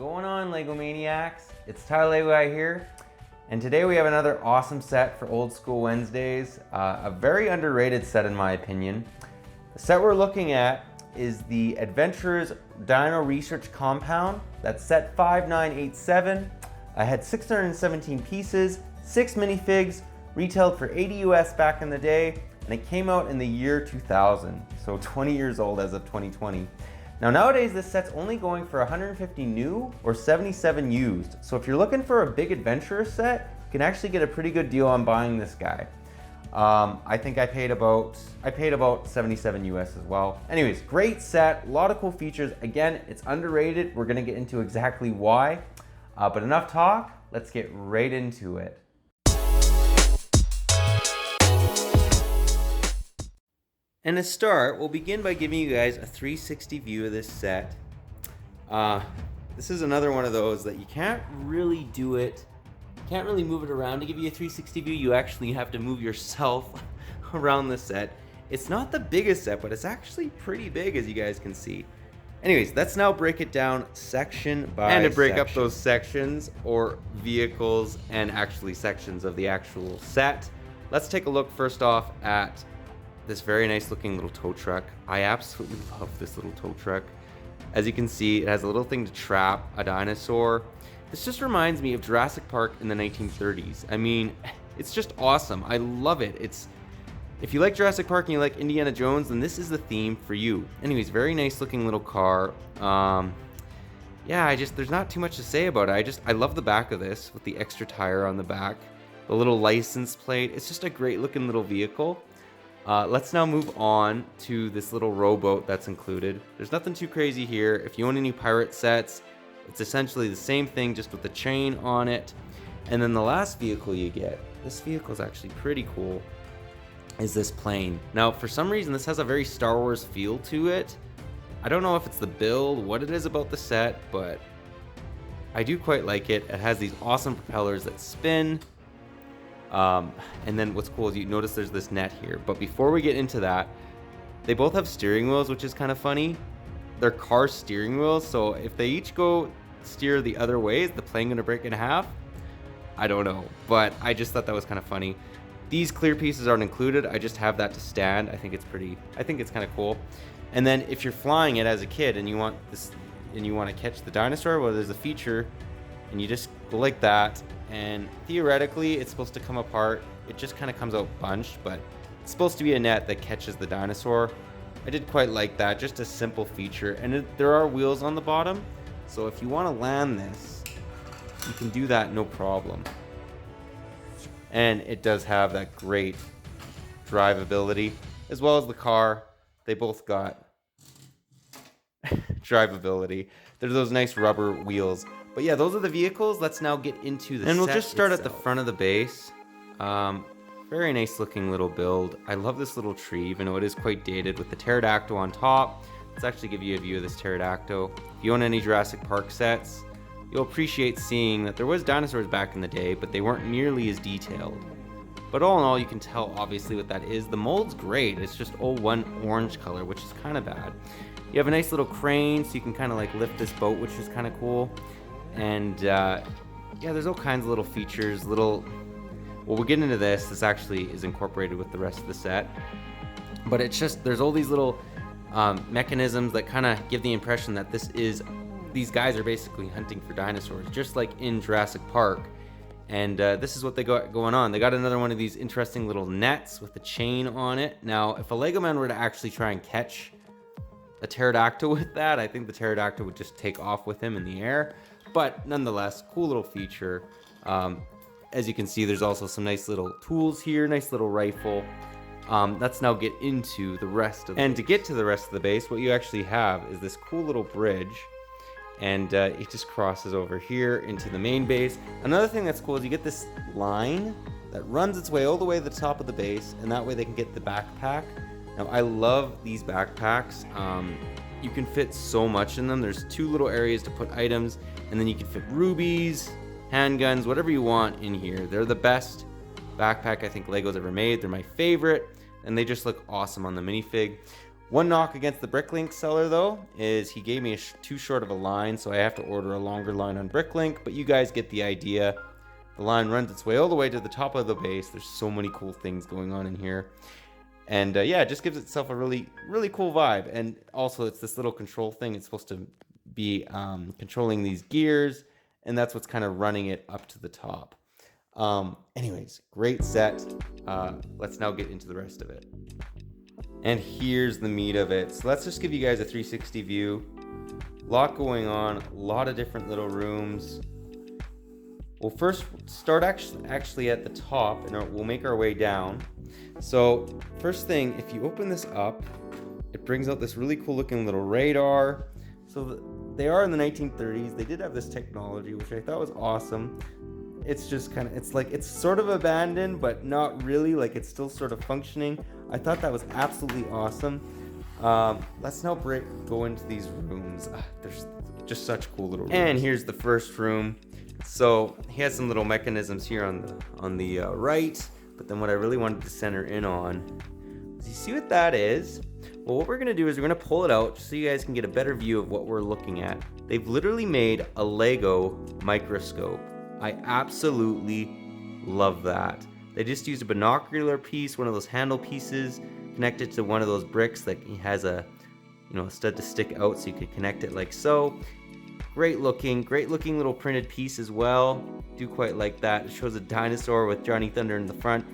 going on, LEGO Maniacs? It's Tyler Lego Guy here, and today we have another awesome set for Old School Wednesdays. A very underrated set in my opinion. The set we're looking at is the Adventurers Dino Research Compound. That's set 5987. I had 617 pieces, 6 minifigs, retailed for 80 US back in the day, and it came out in the year 2000, so 20 years old as of 2020. Now nowadays this set's only going for 150 new or 77 used. So if you're looking for a big adventurer set, you can actually get a pretty good deal on buying this guy. I think I paid about 77 US as well. Anyways, great set, a lot of cool features. Again, it's underrated. We're gonna get into exactly why. But enough talk, let's get right into it. And to start, we'll begin by giving you guys a 360 view of this set. This is another one of those that you can't really do it, can't really move it around to give you a 360 view. You actually have to move yourself around the set. It's not the biggest set, but it's actually pretty big, as you guys can see. Anyways, let's now break it down section by section. And to break up those sections or vehicles and actually sections of the actual set, let's take a look first off at this very nice looking little tow truck. I absolutely love this little tow truck. As you can see, it has a little thing to trap a dinosaur. This just reminds me of Jurassic Park in the 1930s. I mean, it's just awesome. I love it. If you like Jurassic Park and you like Indiana Jones, then this is the theme for you. Anyways, very nice looking little car. Yeah, there's not too much to say about it. I love the back of this with the extra tire on the back, the little license plate. It's just a great looking little vehicle. Let's now move on to this little rowboat that's included. There's nothing too crazy here. If you own any pirate sets, it's essentially the same thing, just with the chain on it. And then the last vehicle you get, this vehicle is actually pretty cool, is this plane. Now, for some reason, this has a very Star Wars feel to it. I don't know if it's the build, what it is about the set, but I do quite like it. It has these awesome propellers that spin. And then what's cool is you notice there's this net here. But before we get into that, they both have steering wheels, which is kind of funny. They're car steering wheels, so if they each go steer the other way, is the plane gonna break in half? I don't know, but I just thought that was kind of funny. These clear pieces aren't included. I just have that to stand. I think it's kind of cool. And then if you're flying it as a kid and you want to catch the dinosaur, well, there's a feature, and you just go like that. And theoretically, it's supposed to come apart. It just kind of comes out bunched, but it's supposed to be a net that catches the dinosaur. I did quite like that, just a simple feature. And there are wheels on the bottom, so if you want to land this, you can do that no problem. And it does have that great drivability, as well as the car. They both got drivability. They're those nice rubber wheels. But yeah, those are the vehicles. Let's now get into the set. And we'll just start at the front of the base. Very nice looking little build. I love this little tree, even though it is quite dated, with the pterodactyl on top. Let's actually give you a view of this pterodactyl. If you own any Jurassic Park sets, you'll appreciate seeing that there was dinosaurs back in the day, but they weren't nearly as detailed. But all in all, you can tell obviously what that is. The mold's great. It's just one orange color, which is kind of bad. You have a nice little crane, so you can kind of like lift this boat, which is kind of cool. And yeah, there's all kinds of little features, well, we'll get into this. This actually is incorporated with the rest of the set. But it's just, there's all these little mechanisms that kind of give the impression that these guys are basically hunting for dinosaurs, just like in Jurassic Park. And this is what they got going on. They got another one of these interesting little nets with the chain on it. Now, if a Lego man were to actually try and catch a pterodactyl with that, I think the pterodactyl would just take off with him in the air. But nonetheless, cool little feature. As you can see, there's also some nice little tools here, nice little rifle. Let's now get into the rest of to get to the rest of the base, what you actually have is this cool little bridge. And it just crosses over here into the main base. Another thing that's cool is you get this line that runs its way all the way to the top of the base, and that way they can get the backpack. Now, I love these backpacks. You can fit so much in them. There's 2 little areas to put items, and then you can fit rubies, handguns, whatever you want in here. They're the best backpack I think Lego's ever made. They're my favorite, and they just look awesome on the minifig. One knock against the Bricklink seller though is he gave me too short of a line, so I have to order a longer line on Bricklink, but you guys get the idea. The line runs its way all the way to the top of the base. There's so many cool things going on in here. And yeah, it just gives itself a really, really cool vibe. And also it's this little control thing. It's supposed to be controlling these gears, and that's what's kind of running it up to the top. Anyways, great set. Let's now get into the rest of it. And here's the meat of it. So let's just give you guys a 360 view. A lot going on, a lot of different little rooms. We'll first start actually at the top, and we'll make our way down. So first thing, if you open this up, it brings out this really cool looking little radar. So they are in the 1930s. They did have this technology, which I thought was awesome. It's just kind of, it's sort of abandoned, but not really, like it's still sort of functioning. I thought that was absolutely awesome. Let's now go into these rooms. There's just such cool little rooms. And here's the first room. So he has some little mechanisms here on the right, but then what I really wanted to center in on is, you see what that is? Well, what we're gonna do is we're gonna pull it out just so you guys can get a better view of what we're looking at. They've literally made a LEGO microscope. I absolutely love that. They just used a binocular piece, one of those handle pieces, connected to one of those bricks that has a stud to stick out so you could connect it like so. Great looking little printed piece as well. Do quite like that. It shows a dinosaur with Johnny Thunder in the front.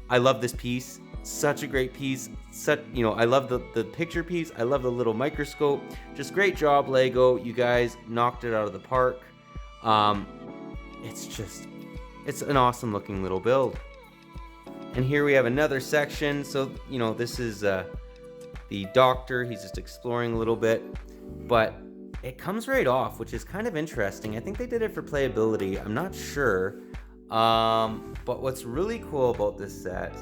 I love this piece. Such a great piece. I love the picture piece. I love the little microscope. Just great job, LEGO. You guys knocked it out of the park. It's an awesome looking little build. And here we have another section. So, this is the doctor. He's just exploring a little bit, but it comes right off, which is kind of interesting. I think they did it for playability. I'm not sure. But what's really cool about this set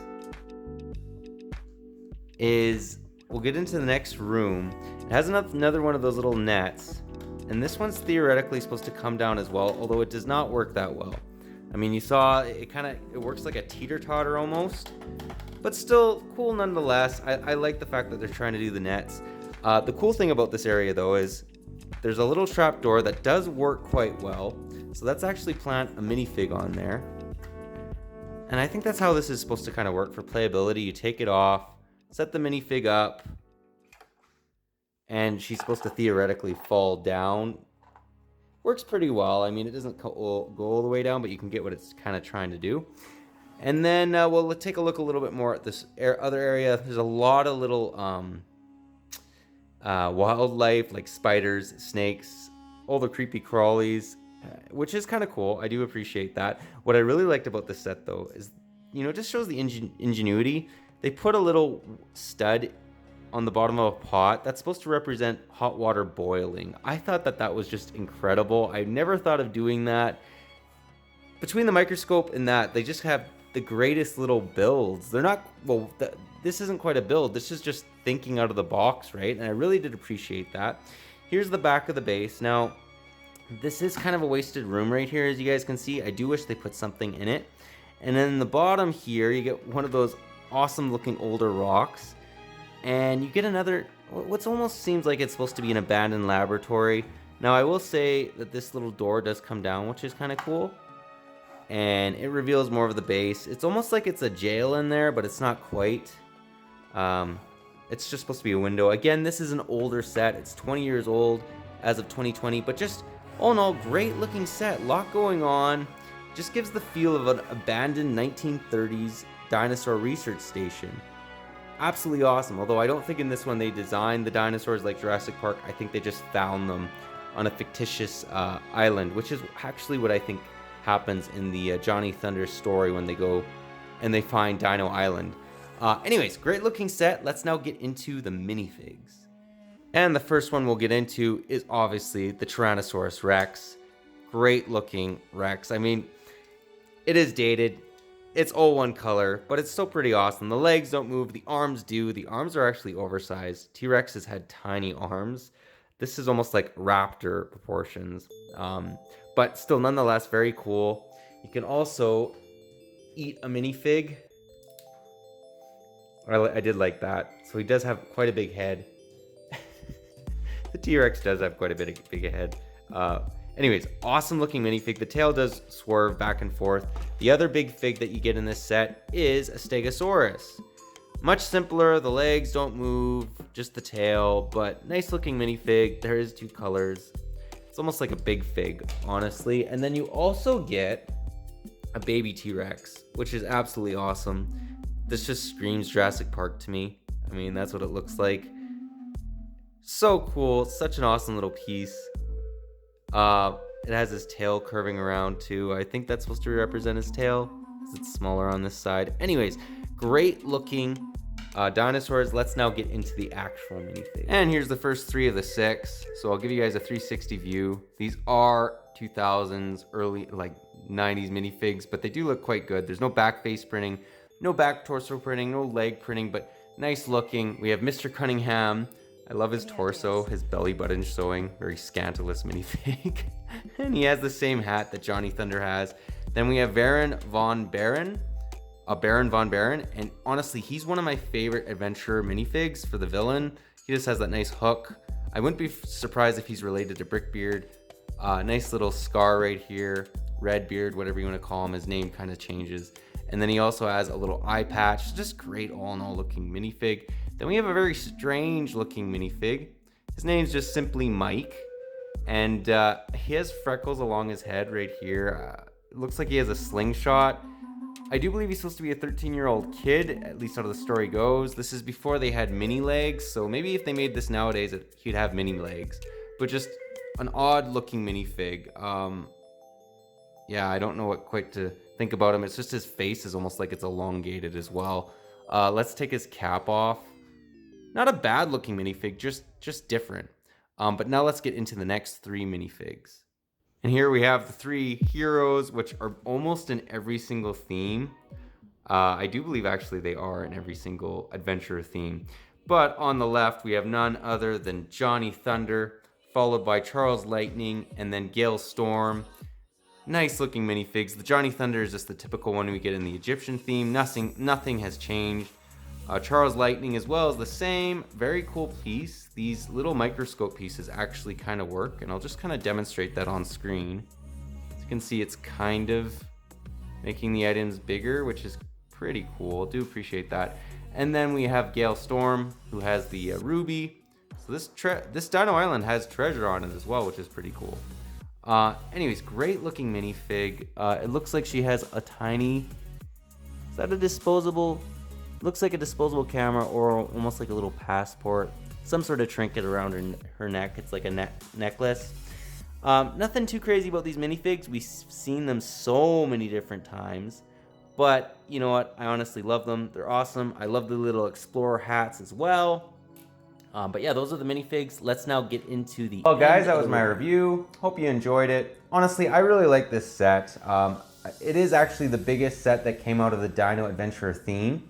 is we'll get into the next room. It has another one of those little nets. And this one's theoretically supposed to come down as well, although it does not work that well. I mean, you saw it works like a teeter-totter almost, but still cool nonetheless. I like the fact that they're trying to do the nets. The cool thing about this area though is there's a little trap door that does work quite well. So let's actually plant a minifig on there. And I think that's how this is supposed to kind of work for playability. You take it off, set the minifig up, and she's supposed to theoretically fall down. Works pretty well. I mean, it doesn't go all the way down, but you can get what it's kind of trying to do. And then we'll take a look a little bit more at this other area. There's a lot of little wildlife like spiders, snakes, all the creepy crawlies, which is kind of cool. I do appreciate that. What I really liked about this set though is, it just shows the ingenuity. They put a little stud on the bottom of a pot that's supposed to represent hot water boiling. I thought that was just incredible. I never thought of doing that. Between the microscope and that, they just have the greatest little builds. They're not, well, this isn't quite a build. This is just thinking out of the box, right? And I really did appreciate that. Here's the back of the base. Now, this is kind of a wasted room right here, as you guys can see. I do wish they put something in it. And then in the bottom here, you get one of those awesome looking older rocks. And you get another, what almost seems like it's supposed to be an abandoned laboratory. Now, I will say that this little door does come down, which is kind of cool. And it reveals more of the base. It's almost like it's a jail in there, but it's not quite. It's just supposed to be a window. Again, this is an older set. It's 20 years old as of 2020, but just all in all, great looking set. Lot going on. Just gives the feel of an abandoned 1930s dinosaur research station. Absolutely awesome. Although I don't think in this one they designed the dinosaurs like Jurassic Park. I think they just found them on a fictitious island, which is actually what I think happens in the Johnny Thunder story when they go and they find Dino Island. Anyways, great looking set. Let's now get into the minifigs. And the first one we'll get into is obviously the Tyrannosaurus Rex. Great looking Rex. I mean, it is dated. It's all one color, but it's still pretty awesome. The legs don't move, the arms do. The arms are actually oversized. T-Rexes had tiny arms. This is almost like raptor proportions, but still nonetheless very cool. You can also eat a minifig. I did like that. So he does have quite a big head. The T-Rex does have quite a bit of big head. Anyways, awesome looking minifig. The tail does swerve back and forth. The other big fig that you get in this set is a Stegosaurus. Much simpler, the legs don't move, just the tail, but nice looking minifig. There is 2 colors. It's almost like a big fig, honestly. And then you also get a baby T-Rex, which is absolutely awesome. This just screams Jurassic Park to me. I mean, that's what it looks like. So cool, such an awesome little piece. It has his tail curving around too. I think that's supposed to represent his tail, because it's smaller on this side. Anyways, great looking dinosaurs. Let's now get into the actual minifig. And here's the first 3 of the 6. So I'll give you guys a 360 view. These are 2000s, early, like 90s minifigs, but they do look quite good. There's no back face printing, no back torso printing, no leg printing, but nice looking. We have Mr. Cunningham. I love his torso, his belly button showing, very scandalous minifig. And he has the same hat that Johnny Thunder has. Then we have Baron von Baron, and honestly, he's one of my favorite adventure minifigs for the villain. He just has that nice hook. I wouldn't be surprised if he's related to Brickbeard. Nice little scar right here, red beard, whatever you want to call him. His name kind of changes. And then he also has a little eye patch. Just great all in all looking minifig. Then we have a very strange looking minifig. His name's just simply Mike. And he has freckles along his head right here. It looks like he has a slingshot. I do believe he's supposed to be a 13-year-old kid, at least how the story goes. This is before they had mini legs, so maybe if they made this nowadays, he'd have mini legs. But just an odd looking minifig. Yeah, I don't know what quite to think about him. It's just his face is almost like it's elongated as well. Let's take his cap off. Not a bad looking minifig, just different. But now let's get into the next 3 minifigs. And here we have the 3 heroes, which are almost in every single theme. I do believe actually they are in every single adventure theme. But on the left, we have none other than Johnny Thunder, followed by Charles Lightning, and then Gale Storm. Nice looking minifigs. The Johnny Thunder is just the typical one we get in the Egyptian theme. Nothing has changed. Charles Lightning as well is the same. Very cool piece. These little microscope pieces actually kind of work, and I'll just kind of demonstrate that on screen. As you can see, it's kind of making the items bigger, which is pretty cool. Do appreciate that. And then we have Gale Storm, who has the ruby. So this Dino Island has treasure on it as well, which is pretty cool. Anyways, great looking minifig. It looks like she has a tiny, is that a disposable? Looks like a disposable camera or almost like a little passport. Some sort of trinket around her neck. It's like a necklace. Nothing too crazy about these minifigs. We've seen them so many different times. But you know what? I honestly love them. They're awesome. I love the little explorer hats as well. But yeah, those are the minifigs. Let's now get into the... Well guys, that was my review. Hope you enjoyed it. Honestly, I really like this set. It is actually the biggest set that came out of the Dino Adventure theme.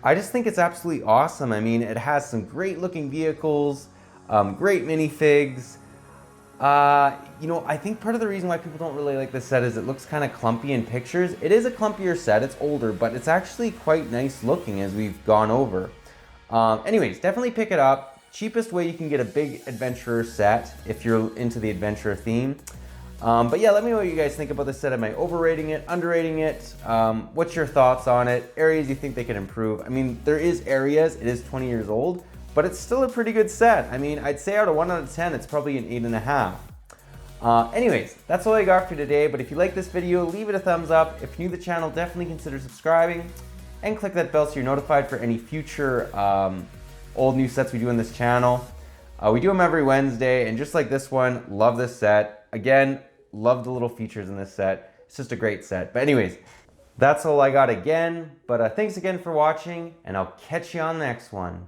I just think it's absolutely awesome. I mean, it has some great looking vehicles, great minifigs. You know, I think part of the reason why people don't really like this set is it looks kind of clumpy in pictures. It is a clumpier set, it's older, but it's actually quite nice looking as we've gone over. Anyways, definitely pick it up. Cheapest way you can get a big adventurer set if you're into the adventure theme. But yeah, let me know what you guys think about this set. Am I overrating it, underrating it? What's your thoughts on it? Areas you think they could improve? I mean, there is areas, it is 20 years old, but it's still a pretty good set. I mean, I'd say out of 1 out of 10, it's probably an 8.5. Anyways, that's all I got for today, but if you like this video, leave it a thumbs up. If you're new to the channel, definitely consider subscribing and click that bell so you're notified for any future old new sets we do on this channel. We do them every Wednesday, and just like this one, love this set. Again, love the little features in this set. It's just a great set. But anyways, that's all I got again. But thanks again for watching, and I'll catch you on the next one.